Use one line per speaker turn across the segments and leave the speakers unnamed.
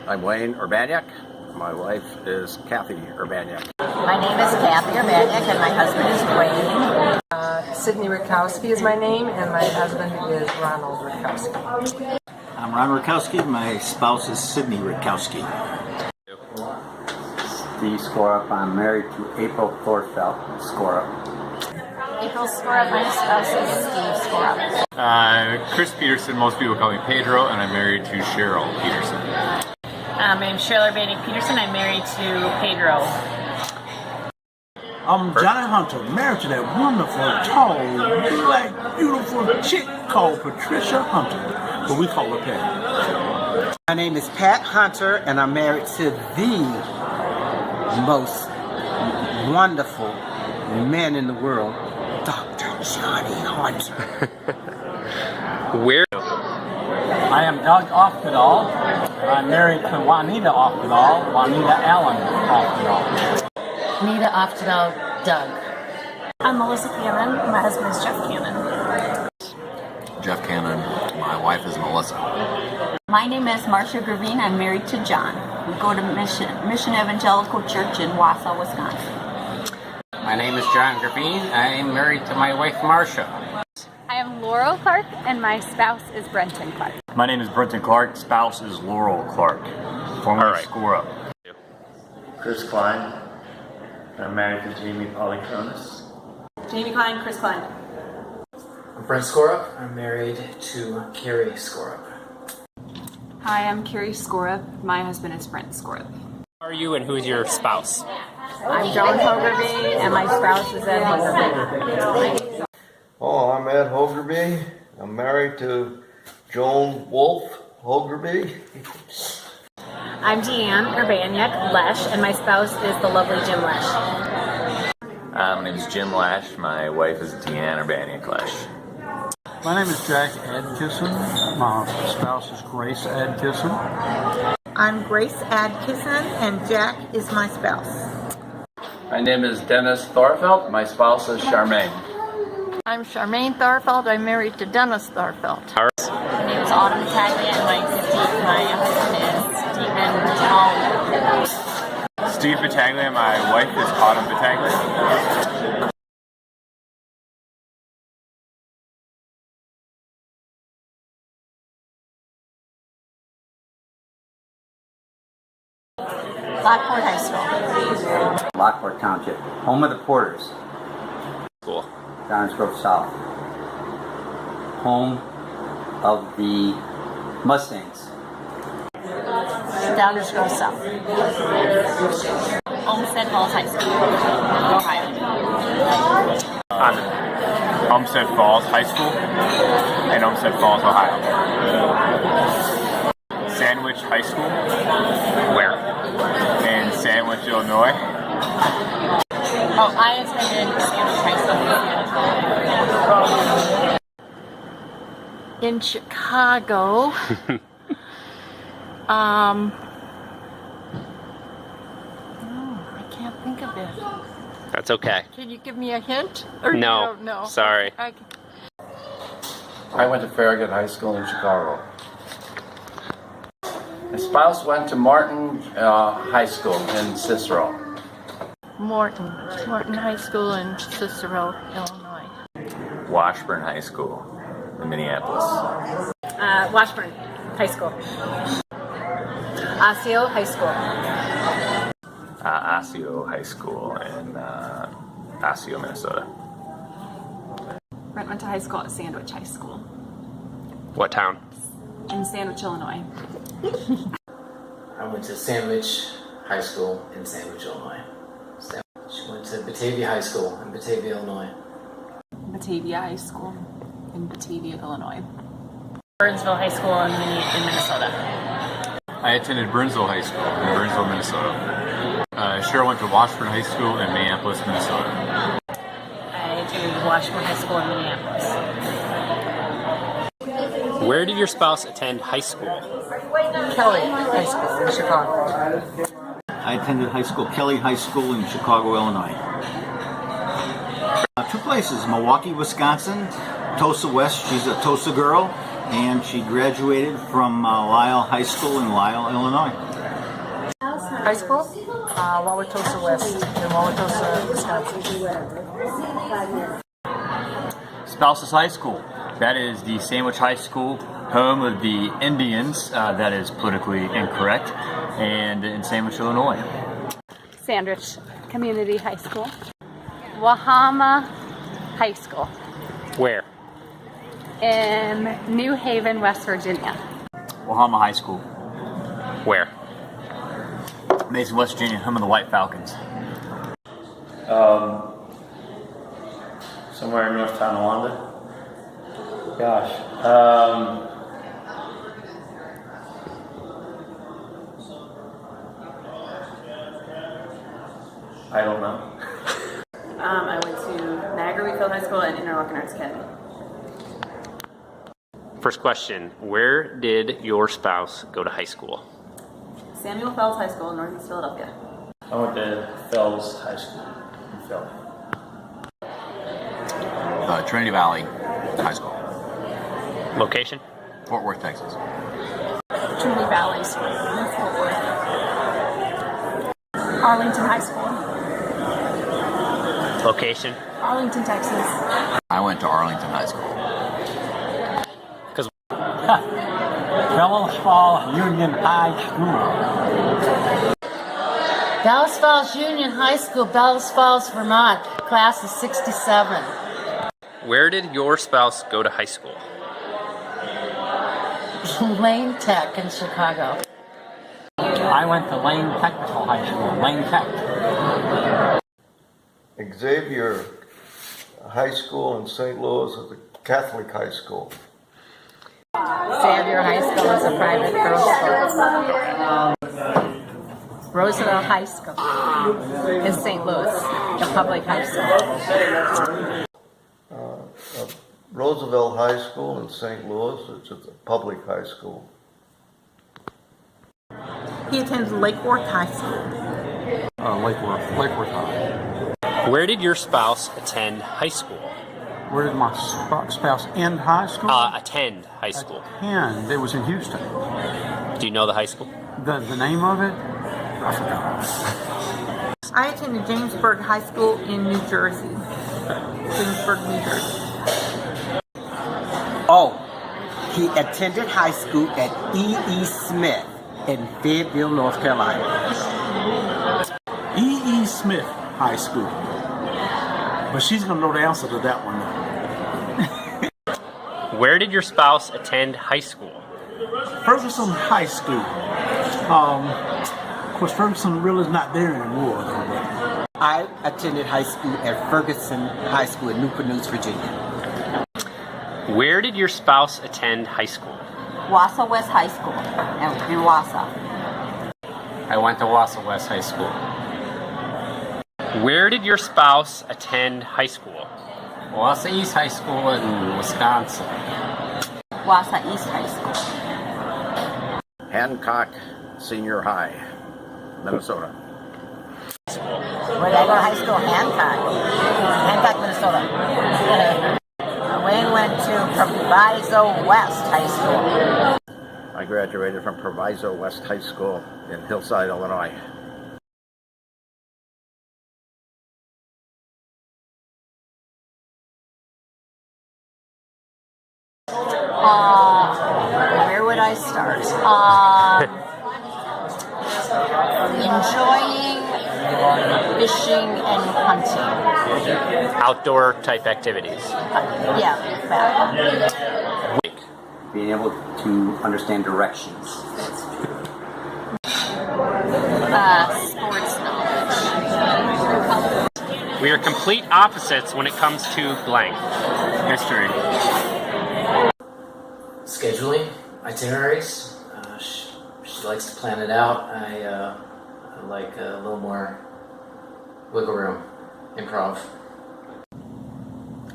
I'm Wayne Urbaniak. My wife is Kathy Urbaniak.
My name is Kathy Urbaniak and my husband is Wayne.
Sydney Rutkowski is my name and my husband is Ronald Rutkowski.
I'm Ron Rutkowski. My spouse is Sydney Rutkowski.
Steve Skorup. I'm married to April Thorfeld Skorup.
April Skorup, my spouse is Steve Skorup.
Chris Peterson, most people call me Pedro, and I'm married to Cheryl Peterson.
My name's Cheryl Urbaniak Peterson. I'm married to Pedro.
I'm Johnny Hunter, married to that wonderful, tall, black, beautiful chick called Patricia Hunter, but we call her Pat.
My name is Pat Hunter, and I'm married to the most wonderful man in the world, Dr. Johnny Hunter.
Where?
I am Doug Oftedal. I'm married to Juanita Oftedal, Juanita Allen Oftedal.
Nita Oftedal, Doug.
I'm Melissa Cannon. My husband is Jeff Cannon.
Jeff Cannon. My wife is Melissa.
My name is Marcia Gravine. I'm married to John. We go to Mission Evangelical Church in Wausau, Wisconsin.
My name is John Gravine. I'm married to my wife, Marcia.
I am Laurel Clark, and my spouse is Brenton Clark.
My name is Brenton Clark. Spouse is Laurel Clark. Formerly Skorup.
Chris Klein. I'm married to Jamie Polychronis.
Jamie Klein, Chris Klein.
I'm Brent Skorup. I'm married to Carrie Skorup.
Hi, I'm Carrie Skorup. My husband is Brent Skorup.
Who are you and who's your spouse?
I'm Joan Hogerby and my spouse is Ed Hogerby.
Oh, I'm Ed Hogerby. I'm married to Joan Wolf Hogerby.
I'm Deanne Urbaniak Lesh, and my spouse is the lovely Jim Lesh.
My name is Jim Lash. My wife is Deanne Urbaniak Lesh.
My name is Jack Adkisson. My spouse is Grace Adkisson.
I'm Grace Adkisson, and Jack is my spouse.
My name is Dennis Thorfeld. My spouse is Charmaine.
I'm Charmaine Thorfeld. I'm married to Dennis Thorfeld.
My name is Autumn Battaglia, and my husband is
Steve Battaglia. My wife is Autumn Battaglia.
Lockport High School.
Lockport Township. Home of the Porters.
School.
Downers Grove South. Home of the Mustangs.
Downers Grove South.
Olmsted Falls High School, Ohio.
Olmsted Falls High School in Olmsted Falls, Ohio. Sandwich High School.
Where?
In Sandwich, Illinois.
Oh, I attended Sandwich High
School. In Chicago. I can't think of it.
That's okay.
Can you give me a hint? Or
No.
You don't know?
Sorry.
Okay.
I went to Farragut High School in Chicago. My spouse went to Martin High School in Cicero.
Morton High School in Cicero, Illinois.
Washburn High School in Minneapolis.
Washburn High School. Osseo High School.
Osseo High School in Osseo, Minnesota.
Brent went to high school at Sandwich High School
What town?
in Sandwich, Illinois.
I went to Sandwich High School in Sandwich, Illinois. She went to Batavia High School in Batavia, Illinois.
Batavia High School in Batavia, Illinois.
Burnsville High School in Minnesota.
I attended Burnsville High School in Burnsville, Minnesota. Cheryl went to Washburn High School in Minneapolis, Minnesota.
I attended Washburn High School in Minneapolis.
Where did your spouse attend high school?
Kelly High School in Chicago.
I attended Kelly High School in Chicago, Illinois. Two places, Milwaukee, Wisconsin, Tosa West, she's a Tosa girl,
and she graduated from Lisle High School in Lisle, Illinois.
High school? Wauwatosa West in Wauwatosa, Wisconsin.
Spouses High School. That is the Sandwich High School, home of the Indians. That is politically incorrect. And in Sandwich, Illinois.
Sandwich Community High School. Wahama High School.
Where?
In New Haven, West Virginia.
Wahama High School.
Where?
Mason, West Virginia, home of the White Falcons.
Somewhere in North Tonawanda. Gosh. I don't know.
I went to Niagara Wheatfield High School and Interlochen Arts Academy.
First question, where did your spouse go to high school?
Samuel Fells High School in Northeast Philadelphia.
I went to Fells High School in Philly.
Trinity Valley High School.
Location?
Fort Worth, Texas.
Trinity Valley School in Fort Worth. Arlington High School.
Location?
Arlington, Texas.
I went to Arlington High School.
Bellows Falls Union High School.
Bellows Falls Union High School, Bellows Falls, Vermont, class of 67.
Where did your spouse go to high school?
Lane Tech in Chicago.
I went to Lane Technical High School, Lane Tech.
Xavier High School in St. Louis is a Catholic high school.
Xavier High School is a private girls' school. Roosevelt High School in St. Louis, the public high school.
Roosevelt High School in St. Louis, it's a public high school.
He attends Lake Worth High School.
Lake Worth High.
Where did your spouse attend high school?
Where did my spouse end high school?
Attend high school.
And it was in Houston.
Do you know the high school?
The name of it? I forgot.
I attended Jamesburg High School in New Jersey. Jamesburg, New Jersey.
Oh, he attended high school at E.E. Smith in Fayetteville, North Carolina.
E.E. Smith High School. But she's going to know the answer to that one.
Where did your spouse attend high school?
Ferguson High School. Of course, Ferguson really is not there anymore.
I attended high school at Ferguson High School in Newport News, Virginia.
Where did your spouse attend high school?
Wausau West High School in Wausau.
I went to Wausau West High School.
Where did your spouse attend high school?
Wausau East High School in Wisconsin.
Wausau East High School.
Hancock Senior High, Minnesota.
Where did I go to high school? Hancock, Minnesota. Wayne went to Proviso West High School.
I graduated from Proviso West High School in Hillside, Illinois.
Where would I start? Enjoying fishing and hunting.
Outdoor type activities.
Yeah,
Being able to understand directions.
sports knowledge.
We are complete opposites when it comes to blank. History.
Scheduling, itineraries. She likes to plan it out. I like a little more wiggle room, improv.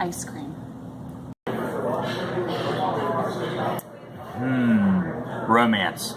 Ice cream.
Romance.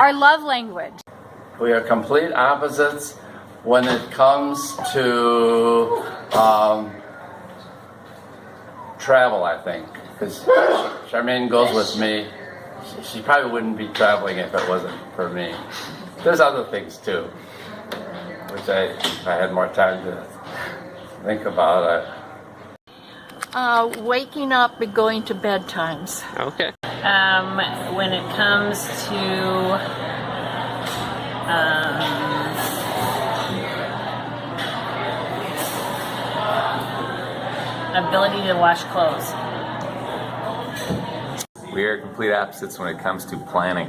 Our love language.
We are complete opposites when it comes to travel, I think, because Charmaine goes with me. She probably wouldn't be traveling if it wasn't for me. There's other things too, which if I had more time to think about.
Waking up and going to bed times.
Okay.
When it comes to ability to wash clothes.
We are complete opposites when it comes to planning.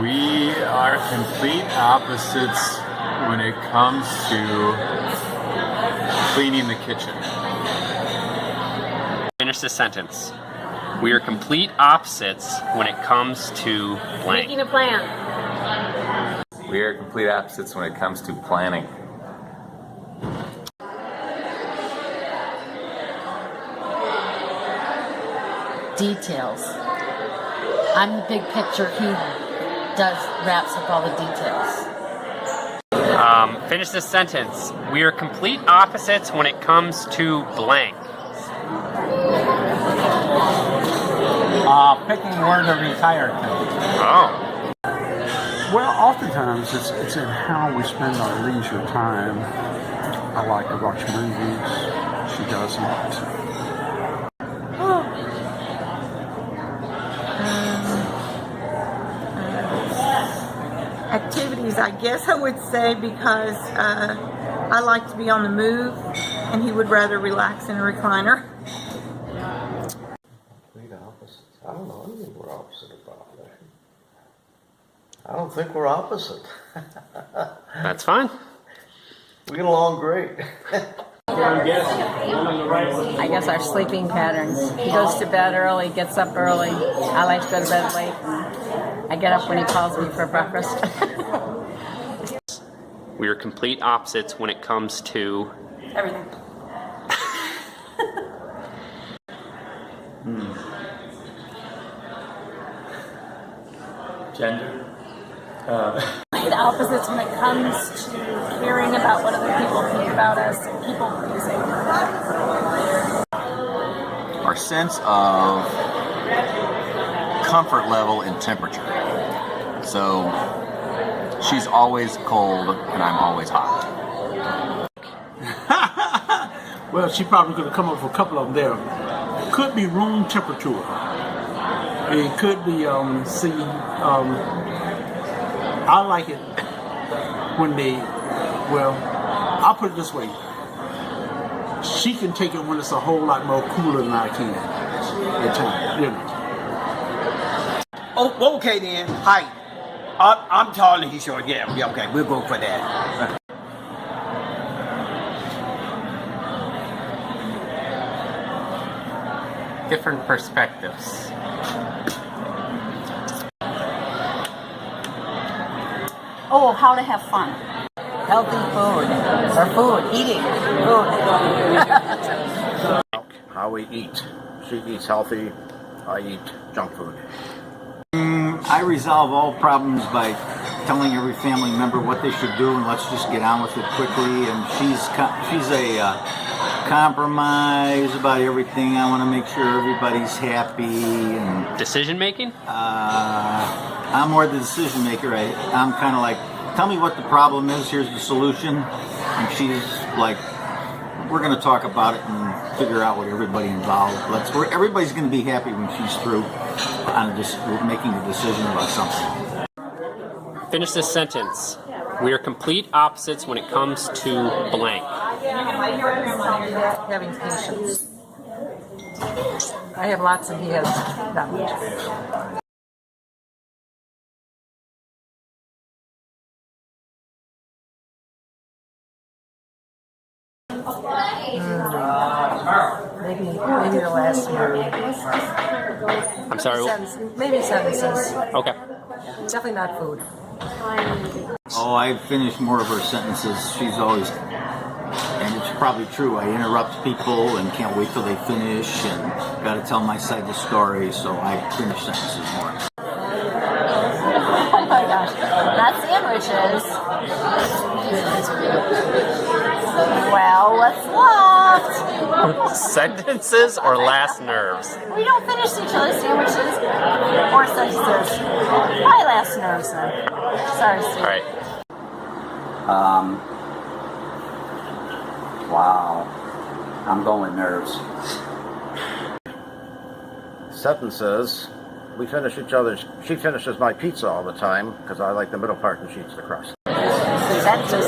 We are complete opposites when it comes to cleaning the kitchen.
Finish the sentence. We are complete opposites when it comes to blank.
Making a plan.
We are complete opposites when it comes to planning.
Details. I'm the big picture. He wraps up all the details.
Finish this sentence. We are complete opposites when it comes to blank.
Picking where to retire to.
Oh.
Well, oftentimes it's in how we spend our leisure time. I like to watch movies. She doesn't.
Activities, I guess I would say, because I like to be on the move, and he would rather relax in a recliner.
Complete opposites. I don't know anything we're opposite about that. I don't think we're opposite.
That's fine.
We get along great.
I guess our sleeping patterns. He goes to bed early, gets up early. I like to go to bed late. I get up when he calls me for breakfast.
We are complete opposites when it comes to
Everything.
Gender.
The opposites when it comes to caring about what other people think about us and people pleasing.
Our sense of comfort level and temperature. So she's always cold and I'm always hot.
Well, she probably could have come up with a couple of them there. Could be room temperature. It could be, I like it when I'll put it this way. She can take it when it's a whole lot more cooler than I can at times, you know.
Oh, okay then. Height. I'm tall and he's short. Yeah, okay. We'll go for that.
Different perspectives.
Oh, how to have fun.
Healthy food. Or food. Eating. Food.
How we eat. She eats healthy. I eat junk food.
I resolve all problems by telling every family member what they should do, and let's just get on with it quickly. And she's a compromise about everything. I want to make sure everybody's happy. And
decision making.
I'm more the decision maker. I'm kind of like, tell me what the problem is. Here's the solution. And she's like, we're going to talk about it and figure out what everybody involved. Everybody's going to be happy when she's through on just making a decision about something.
Finish this sentence. We are complete opposites when it comes to blank.
Having patience. I have lots and he has not much. Maybe the last word.
I'm sorry.
Maybe sentences.
Okay.
Definitely not food.
Oh, I finish more of her sentences. She's always, and it's probably true, I interrupt people and can't wait till they finish and got to tell my side of the story, so I finish sentences more.
Oh my gosh. Not sandwiches. Well, let's watch. left.
Sentences or last nerves?
We don't finish each other's sandwiches or sentences. Probably last nerves then. Sorry, Steve.
All right.
Wow. I'm going with nerves.
Sentences. We finish each other's. She finishes my pizza all the time because I like the middle part and she eats the crust.
Sentences.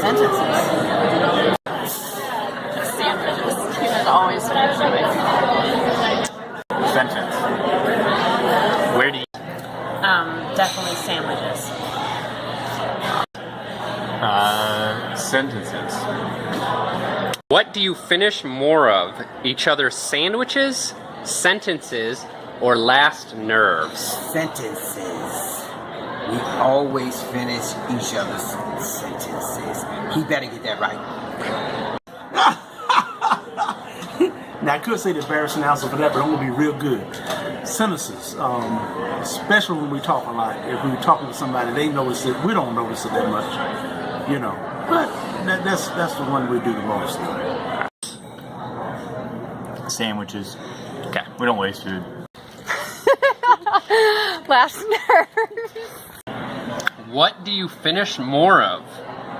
Sandwiches. She was always
Sentence.
Where do you?
Definitely sandwiches.
Sentences.
What do you finish more of? Each other's sandwiches, sentences, or last nerves?
Sentences. We always finish each other's sentences. He better get that right.
Now I could say the embarrassing answer for that, but I'm gonna be real good. Sentences, especially when we talk a lot. If we're talking to somebody, they notice it. We don't notice it that much, you know. But that's the one we do the most.
Sandwiches. Okay. We don't waste food.
Last nerves.
What do you finish more of?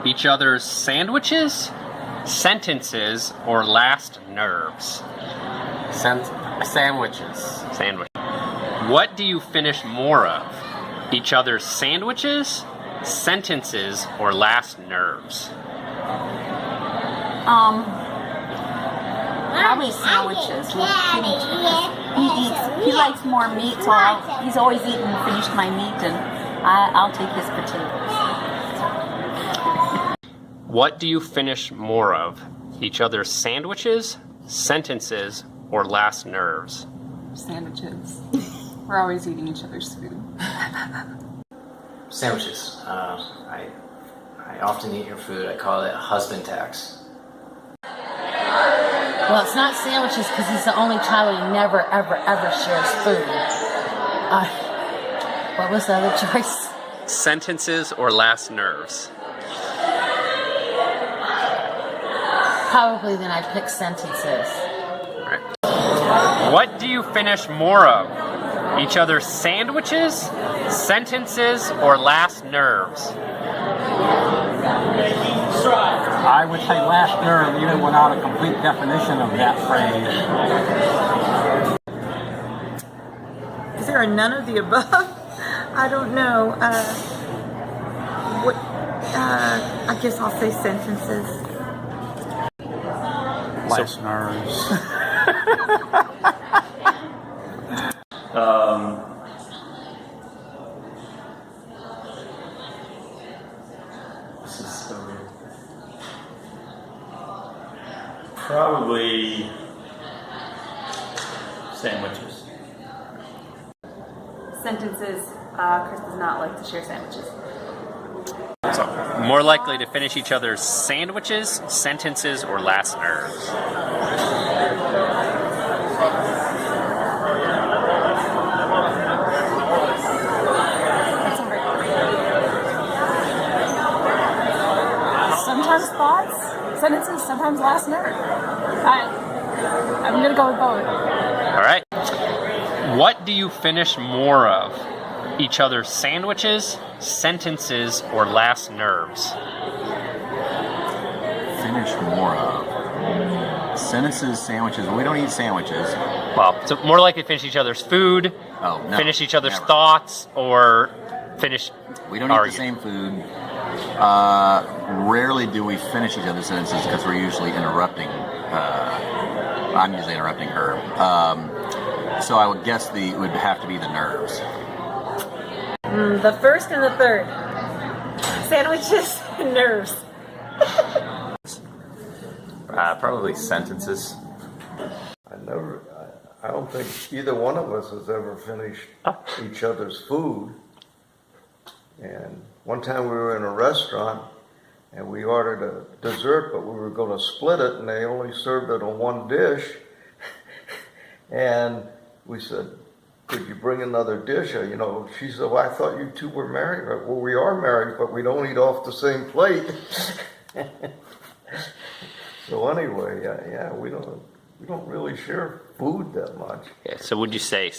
Each other's sandwiches, sentences, or last nerves?
Sandwiches.
Sandwich. What do you finish more of? Each other's sandwiches, sentences, or last nerves?
Probably sandwiches. He likes more meat, so he's always finished my meat, and I'll take his potatoes.
What do you finish more of? Each other's sandwiches, sentences, or last nerves?
Sandwiches. We're always eating each other's food.
Sandwiches. I often eat your food. I call it husband tax.
Well, it's not sandwiches because he's the only child who never, ever, ever shares food. What was the other choice?
Sentences or last nerves?
Probably then I pick sentences.
All right. What do you finish more of? Each other's sandwiches, sentences, or last nerves?
I would say last nerve, even without a complete definition of that phrase.
Is there a none of the above? I don't know. I guess I'll say sentences.
Last nerves.
This is so weird. Probably sandwiches.
Sentences. Chris does not like to share sandwiches.
So, more likely to finish each other's sandwiches, sentences, or last nerves?
Sometimes thoughts, sentences, sometimes last nerve. I'm gonna go with both.
All right. What do you finish more of? Each other's sandwiches, sentences, or last nerves?
Finish more of. Sentences, sandwiches. We don't eat sandwiches.
Well, so more likely to finish each other's food, finish each other's thoughts, or finish.
We don't eat the same food. Rarely do we finish each other's sentences because we're usually interrupting. I'm usually interrupting her. So I would guess it would have to be the nerves.
The first and the third. Sandwiches and nerves.
Probably sentences.
I don't think either one of us has ever finished each other's food. And one time we were in a restaurant and we ordered a dessert, but we were going to split it, and they only served it on one dish. And we said, "Could you bring another dish?" She said, "Well, I thought you two were married." Well, we are married, but we don't eat off the same plate. So anyway, yeah, we don't really share food that much.
Okay, so would you say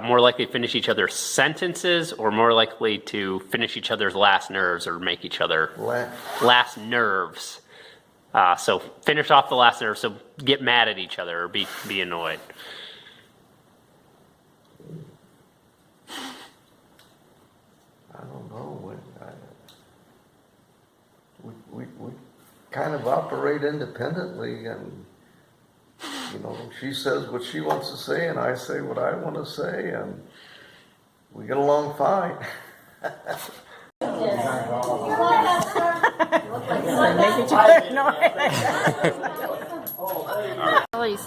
more likely to finish each other's sentences or more likely to finish each other's last nerves or make each other last nerves? So finish off the last nerve, so get mad at each other or be annoyed.
I don't know. We kind of operate independently, and you know, she says what she wants to say, and I say what I want to say, and we get along fine.
Make each other annoyed.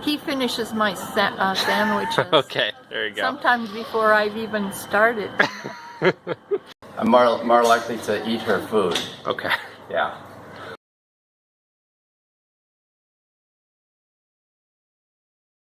He finishes my sandwiches.
Okay, there you go.
Sometimes before I've even started.
I'm more likely to eat her food.
Okay.
Yeah.